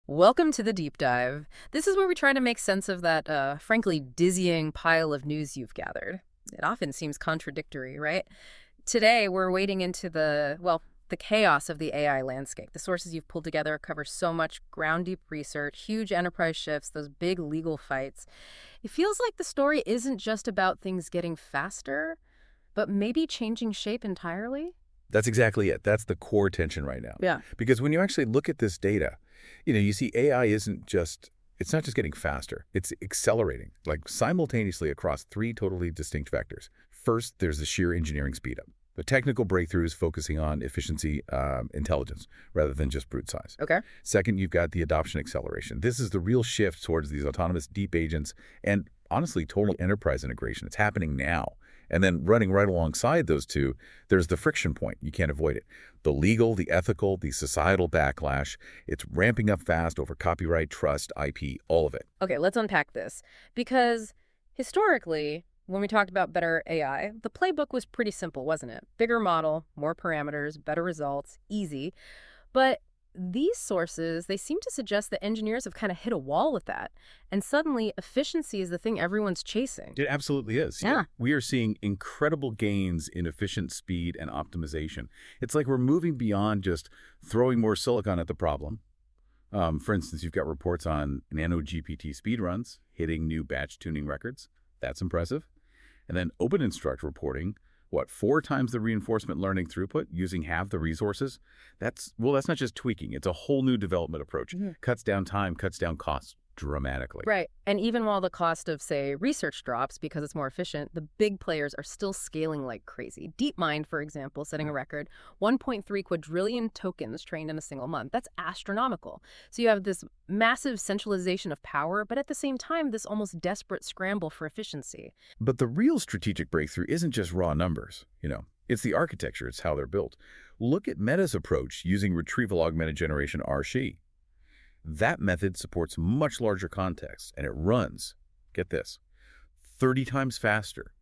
Welcome to the deep dive. This is where we try to make sense of that, frankly, dizzying pile of news you've gathered. It often seems contradictory, right? Today, we're wading into the chaos of the AI landscape. The sources you've pulled together cover so much ground-deep research, huge enterprise shifts, those big legal fights. It feels like the story isn't just about things getting faster, but maybe changing shape entirely? That's exactly it. That's the core tension right now. Yeah. Because when you actually look at this data, you see AI it's not just getting faster, it's accelerating, like simultaneously across three totally distinct vectors. First, there's the sheer engineering speed up. The technical breakthroughs focusing on efficiency, intelligence, rather than just brute size. Okay. Second, you've got the adoption acceleration. This is the real shift towards these autonomous deep agents and, honestly, total enterprise integration. It's happening now. And then running right alongside those two, there's the friction point. You can't avoid it. The legal, the ethical, the societal backlash. It's ramping up fast over copyright, trust, IP, all of it. Okay, let's unpack this. Because historically, when we talked about better AI, the playbook was pretty simple, wasn't it? Bigger model, more parameters, better results, easy. But these sources, they seem to suggest that engineers have kind of hit a wall with that. And suddenly, efficiency is the thing everyone's chasing. It absolutely is. Yeah. We are seeing incredible gains in efficient speed and optimization. It's like we're moving beyond just throwing more silicon at the problem. For instance, you've got reports on nano GPT speedruns hitting new batch tuning records. That's impressive. And then OpenInstruct reporting 4 times the reinforcement learning throughput using half the resources? That's not just tweaking. It's a whole new development approach. Cuts down time, cuts down costs dramatically. Right. And even while the cost of, say, research drops because it's more efficient, the big players are still scaling like crazy. DeepMind, for example, setting a record, 1.3 quadrillion tokens trained in a single month. That's astronomical. So you have this massive centralization of power, but at the same time, this almost desperate scramble for efficiency. But the real strategic breakthrough isn't just raw numbers, It's the architecture. It's how they're built. Look at Meta's approach using retrieval augmented generation RShe. That method supports much larger contexts, and it runs, get this, 30 times faster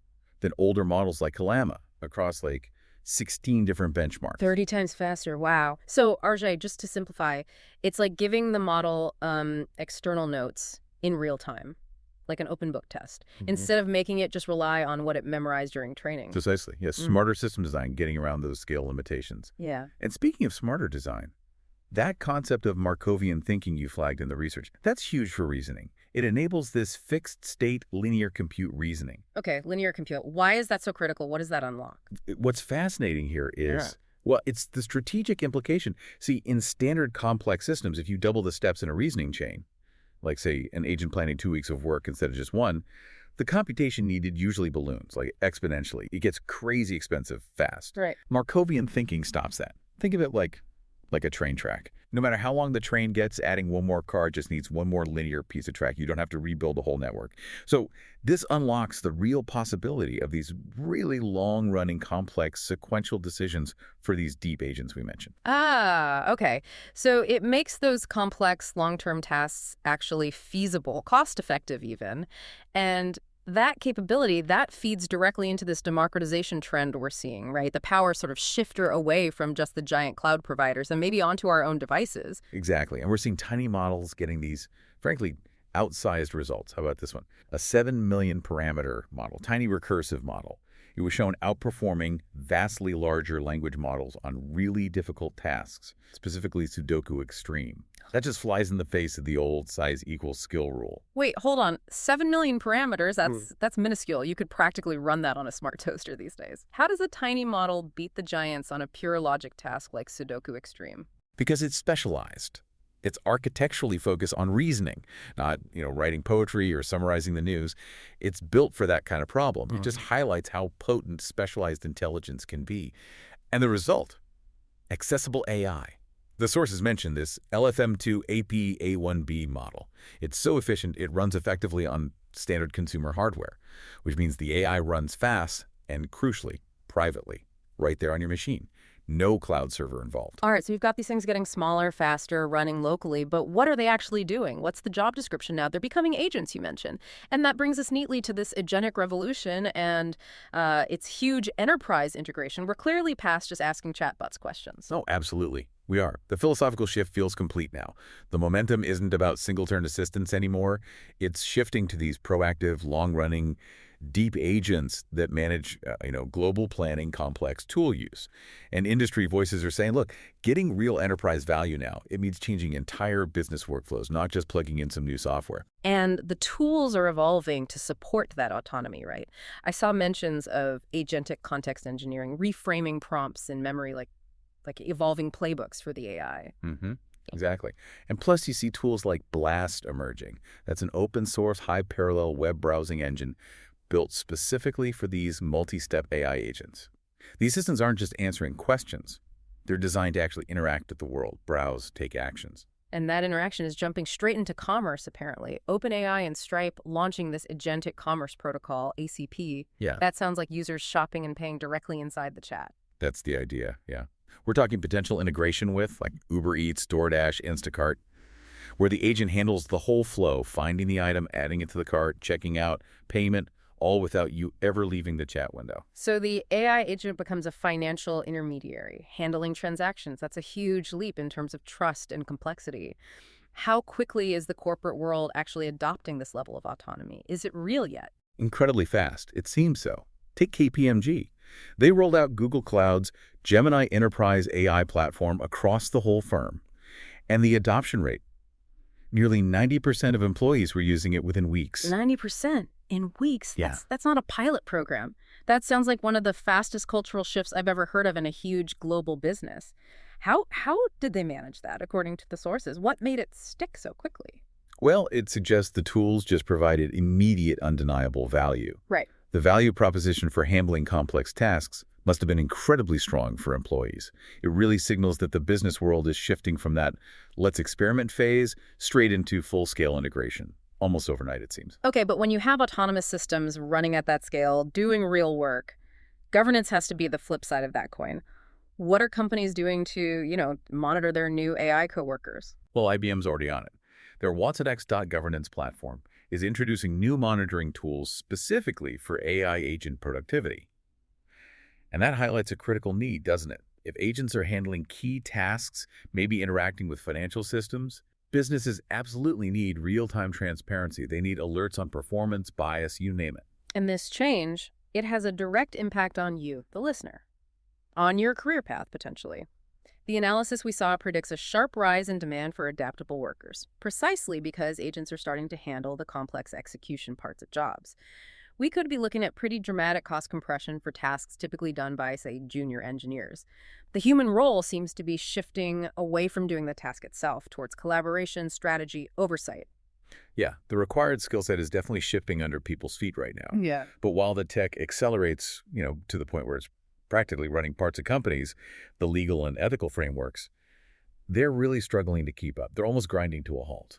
than older models like LLaMA across 16 different benchmarks. 30 times faster, wow. So, Arjay, just to simplify, it's like giving the model external notes in real time, like an open book test, instead of making it just rely on what it memorized during training. Precisely, yes. Smarter system design, getting around those scale limitations. Yeah. And speaking of smarter design, that concept of Markovian thinking you flagged in the research, that's huge for reasoning. It enables this fixed-state linear compute reasoning. Okay, linear compute. Why is that so critical? What does that unlock? What's fascinating here is, it's the strategic implication. See, in standard complex systems, if you double the steps in a reasoning chain, like, say, an agent planning 2 weeks of work instead of just one, the computation needed usually balloons, exponentially. It gets crazy expensive fast. Right. Markovian thinking stops that. Think of it like a train track. No matter how long the train gets, adding one more car just needs one more linear piece of track. You don't have to rebuild the whole network. So this unlocks the real possibility of these really long-running, complex, sequential decisions for these deep agents we mentioned. Ah, okay. So it makes those complex long-term tasks actually feasible, cost-effective even, and that capability, that feeds directly into this democratization trend we're seeing, right? The power sort of shifter away from just the giant cloud providers and maybe onto our own devices. Exactly. And we're seeing tiny models getting these, frankly, outsized results. How about this one? A 7 million parameter model, tiny recursive model. It was shown outperforming vastly larger language models on really difficult tasks, specifically Sudoku Extreme. That just flies in the face of the old size equals skill rule. Wait, hold on. 7 million parameters, that's minuscule. You could practically run that on a smart toaster these days. How does a tiny model beat the giants on a pure logic task like Sudoku Extreme? Because it's specialized. It's architecturally focused on reasoning, not, writing poetry or summarizing the news. It's built for that kind of problem. It just highlights how potent specialized intelligence can be. And the result, accessible AI. The sources mentioned this LFM2 AP-A1B model. It's so efficient, it runs effectively on standard consumer hardware, which means the AI runs fast and, crucially, privately, right there on your machine. No cloud server involved. All right, so you've got these things getting smaller, faster, running locally, but what are they actually doing? What's the job description now? They're becoming agents, you mentioned. And that brings us neatly to this agentic revolution and its huge enterprise integration. We're clearly past just asking chatbots questions. Oh, absolutely. We are. The philosophical shift feels complete now. The momentum isn't about single-turn assistance anymore. It's shifting to these proactive, long-running, deep agents that manage, global planning, complex tool use. And industry voices are saying, look, getting real enterprise value now, it means changing entire business workflows, not just plugging in some new software. And the tools are evolving to support that autonomy, right? I saw mentions of agentic context engineering, reframing prompts in memory, like evolving playbooks for the AI. Exactly. And plus, you see tools like Blast emerging. That's an open-source, high-parallel web browsing engine built specifically for these multi-step AI agents. These systems aren't just answering questions. They're designed to actually interact with the world, browse, take actions. And that interaction is jumping straight into commerce, apparently. OpenAI and Stripe launching this agentic commerce protocol, ACP. Yeah. That sounds like users shopping and paying directly inside the chat. That's the idea, yeah. We're talking potential integration with, like Uber Eats, DoorDash, Instacart, where the agent handles the whole flow, finding the item, adding it to the cart, checking out, payment, all without you ever leaving the chat window. So the AI agent becomes a financial intermediary, handling transactions. That's a huge leap in terms of trust and complexity. How quickly is the corporate world actually adopting this level of autonomy? Is it real yet? Incredibly fast. It seems so. Take KPMG. They rolled out Google Cloud's Gemini Enterprise AI platform across the whole firm. And the adoption rate, nearly 90% of employees were using it within weeks. 90% in weeks? Yeah. That's not a pilot program. That sounds like one of the fastest cultural shifts I've ever heard of in a huge global business. How did they manage that, according to the sources? What made it stick so quickly? Well, it suggests the tools just provided immediate, undeniable value. Right. The value proposition for handling complex tasks must have been incredibly strong for employees. It really signals that the business world is shifting from that let's experiment phase straight into full-scale integration. Almost overnight, it seems. Okay, but when you have autonomous systems running at that scale, doing real work, governance has to be the flip side of that coin. What are companies doing to, monitor their new AI coworkers? Well, IBM's already on it. Their watsonx.governance platform is introducing new monitoring tools specifically for AI agent productivity. And that highlights a critical need, doesn't it? If agents are handling key tasks, maybe interacting with financial systems, businesses absolutely need real-time transparency. They need alerts on performance, bias, you name it. And this change, it has a direct impact on you, the listener, on your career path, potentially. The analysis we saw predicts a sharp rise in demand for adaptable workers, precisely because agents are starting to handle the complex execution parts of jobs. We could be looking at pretty dramatic cost compression for tasks typically done by, say, junior engineers. The human role seems to be shifting away from doing the task itself towards collaboration, strategy, oversight. Yeah, the required skill set is definitely shifting under people's feet right now. Yeah. But while the tech accelerates, to the point where it's practically running parts of companies, the legal and ethical frameworks, they're really struggling to keep up. They're almost grinding to a halt.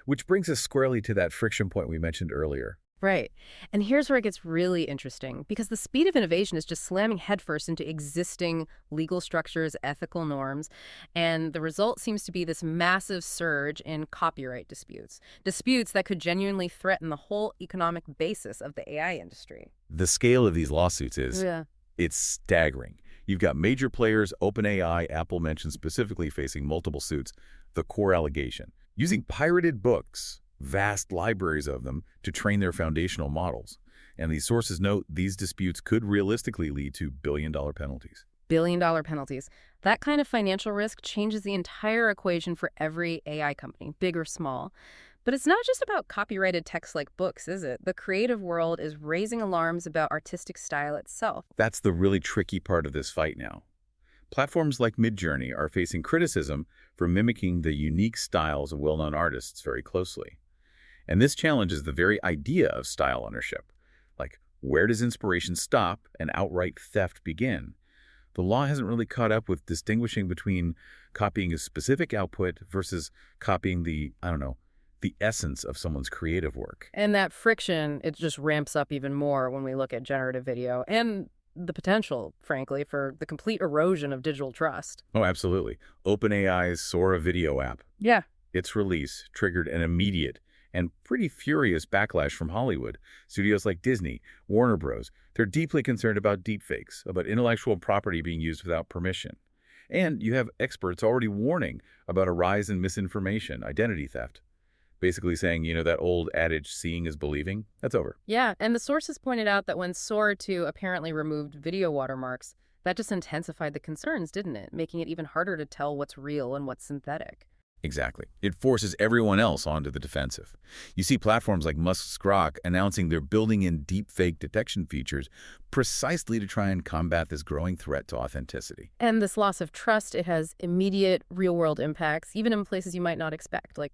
Which brings us squarely to that friction point we mentioned earlier. Right. And here's where it gets really interesting, because the speed of innovation is just slamming headfirst into existing legal structures, ethical norms, and the result seems to be this massive surge in copyright disputes that could genuinely threaten the whole economic basis of the AI industry. The scale of these lawsuits it's staggering. You've got major players, OpenAI, Apple mentioned specifically facing multiple suits. The core allegation, using pirated books, vast libraries of them, to train their foundational models. And these sources note these disputes could realistically lead to billion-dollar penalties. Billion-dollar penalties. That kind of financial risk changes the entire equation for every AI company, big or small. But it's not just about copyrighted texts like books, is it? The creative world is raising alarms about artistic style itself. That's the really tricky part of this fight now. Platforms like Midjourney are facing criticism for mimicking the unique styles of well-known artists very closely. And this challenges the very idea of style ownership. Like, where does inspiration stop and outright theft begin? The law hasn't really caught up with distinguishing between copying a specific output versus copying the essence of someone's creative work. And that friction, it just ramps up even more when we look at generative video and the potential, frankly, for the complete erosion of digital trust. Oh, absolutely. OpenAI's Sora video app. Yeah. Its release triggered an immediate and pretty furious backlash from Hollywood. Studios like Disney, Warner Bros., they're deeply concerned about deepfakes, about intellectual property being used without permission. And you have experts already warning about a rise in misinformation, identity theft. Basically saying, that old adage, seeing is believing, that's over. Yeah, and the sources pointed out that when Sora 2 apparently removed video watermarks, that just intensified the concerns, didn't it? Making it even harder to tell what's real and what's synthetic. Exactly. It forces everyone else onto the defensive. You see platforms like Musk's Groq announcing they're building in deepfake detection features precisely to try and combat this growing threat to authenticity. And this loss of trust, it has immediate real-world impacts, even in places you might not expect, like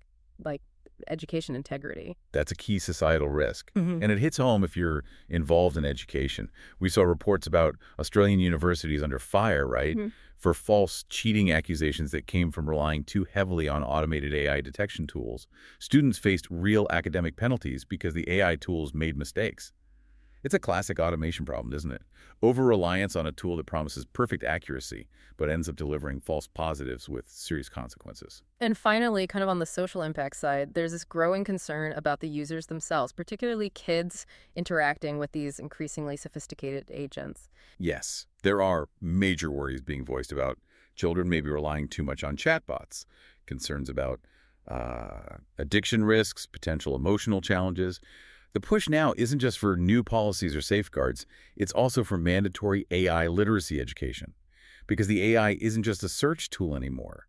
education integrity. That's a key societal risk. Mm-hmm. And it hits home if you're involved in education. We saw reports about Australian universities under fire, right, Mm-hmm. for false cheating accusations that came from relying too heavily on automated AI detection tools. Students faced real academic penalties because the AI tools made mistakes. It's a classic automation problem, isn't it? Over-reliance on a tool that promises perfect accuracy, but ends up delivering false positives with serious consequences. And finally, kind of on the social impact side, there's this growing concern about the users themselves, particularly kids interacting with these increasingly sophisticated agents. Yes, there are major worries being voiced about children maybe relying too much on chatbots, concerns about addiction risks, potential emotional challenges. The push now isn't just for new policies or safeguards, it's also for mandatory AI literacy education. Because the AI isn't just a search tool anymore.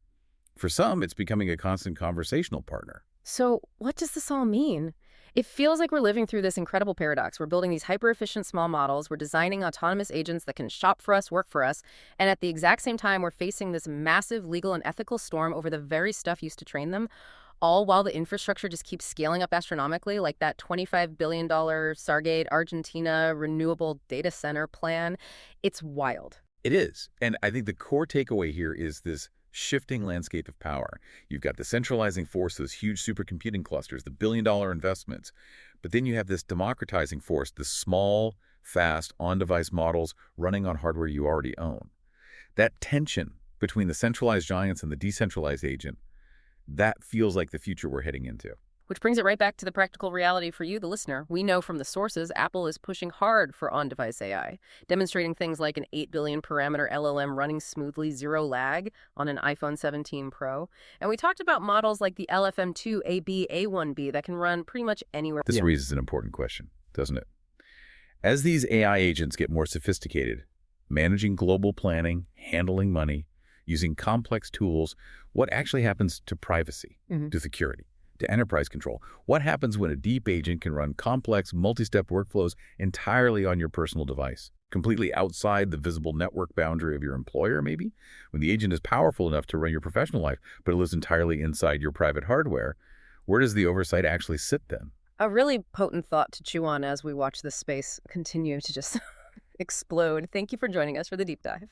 For some, it's becoming a constant conversational partner. So what does this all mean? It feels like we're living through this incredible paradox. We're building these hyper-efficient small models, we're designing autonomous agents that can shop for us, work for us, and at the exact same time, we're facing this massive legal and ethical storm over the very stuff used to train them, all while the infrastructure just keeps scaling up astronomically, like that $25 billion Sargate, Argentina renewable data center plan. It's wild. It is. And I think the core takeaway here is this shifting landscape of power. You've got the centralizing force, those huge supercomputing clusters, the billion-dollar investments. But then you have this democratizing force, the small, fast, on-device models running on hardware you already own. That tension between the centralized giants and the decentralized agent, that feels like the future we're heading into. Which brings it right back to the practical reality for you, the listener. We know from the sources Apple is pushing hard for on-device AI, demonstrating things like an 8 billion parameter LLM running smoothly, zero lag on an iPhone 17 Pro. And we talked about models like the LFM2 A1B that can run pretty much anywhere. This raises an important question, doesn't it? As these AI agents get more sophisticated, managing global planning, handling money, using complex tools, what actually happens to privacy, to security, to enterprise control? What happens when a deep agent can run complex, multi-step workflows entirely on your personal device, completely outside the visible network boundary of your employer, maybe? When the agent is powerful enough to run your professional life, but it lives entirely inside your private hardware, where does the oversight actually sit then? A really potent thought to chew on as we watch this space continue to just explode. Thank you for joining us for the deep dive.